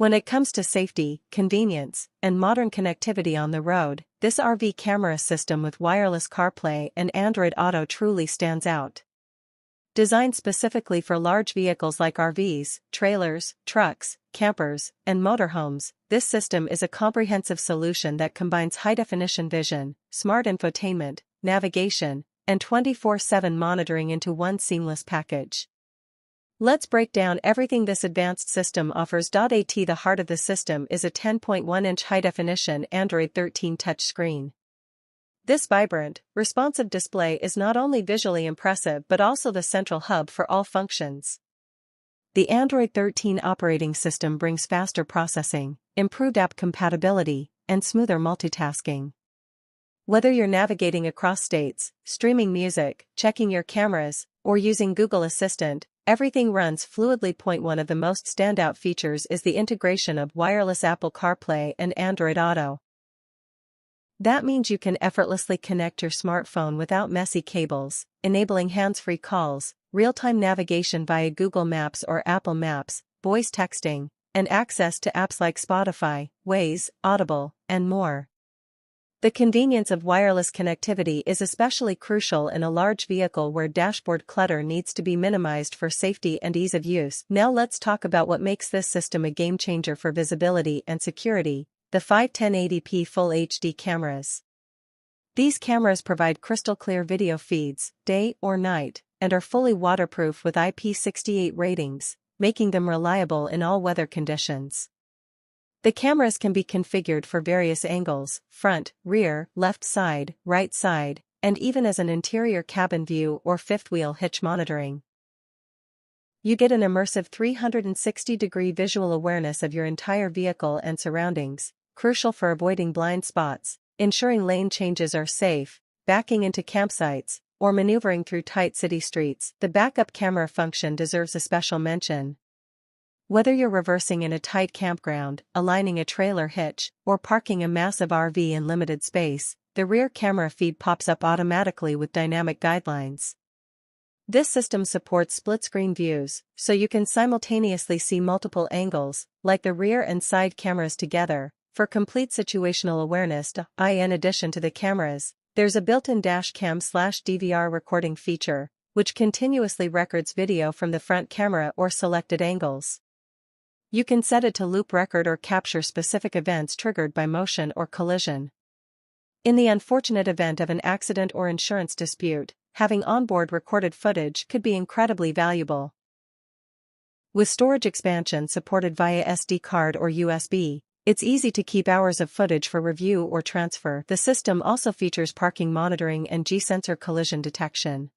When it comes to safety, convenience, and modern connectivity on the road, this RV camera system with wireless CarPlay and Android Auto truly stands out. Designed specifically for large vehicles like RVs, trailers, trucks, campers, and motorhomes, this system is a comprehensive solution that combines high-definition vision, smart infotainment, navigation, and 24/7 monitoring into one seamless package. Let's break down everything this advanced system offers. At the heart of the system is a 10.1-inch high-definition Android 13 touchscreen. This vibrant, responsive display is not only visually impressive but also the central hub for all functions. The Android 13 operating system brings faster processing, improved app compatibility, and smoother multitasking. Whether you're navigating across states, streaming music, checking your cameras, or using Google Assistant, everything runs fluidly. One of the most standout features is the integration of wireless Apple CarPlay and Android Auto. That means you can effortlessly connect your smartphone without messy cables, enabling hands-free calls, real-time navigation via Google Maps or Apple Maps, voice texting, and access to apps like Spotify, Waze, Audible, and more. The convenience of wireless connectivity is especially crucial in a large vehicle where dashboard clutter needs to be minimized for safety and ease of use. Now let's talk about what makes this system a game-changer for visibility and security: the 1080p Full HD cameras. These cameras provide crystal-clear video feeds, day or night, and are fully waterproof with IP68 ratings, making them reliable in all weather conditions. The cameras can be configured for various angles: front, rear, left side, right side, and even as an interior cabin view or fifth-wheel hitch monitoring. You get an immersive 360-degree visual awareness of your entire vehicle and surroundings, crucial for avoiding blind spots, ensuring lane changes are safe, backing into campsites, or maneuvering through tight city streets. The backup camera function deserves a special mention. Whether you're reversing in a tight campground, aligning a trailer hitch, or parking a massive RV in limited space, the rear camera feed pops up automatically with dynamic guidelines. This system supports split-screen views, so you can simultaneously see multiple angles, like the rear and side cameras together, for complete situational awareness. In addition to the cameras, there's a built-in dashcam/DVR recording feature, which continuously records video from the front camera or selected angles. You can set it to loop record or capture specific events triggered by motion or collision. In the unfortunate event of an accident or insurance dispute, having onboard recorded footage could be incredibly valuable. With storage expansion supported via SD card or USB, it's easy to keep hours of footage for review or transfer. The system also features parking monitoring and G-sensor collision detection.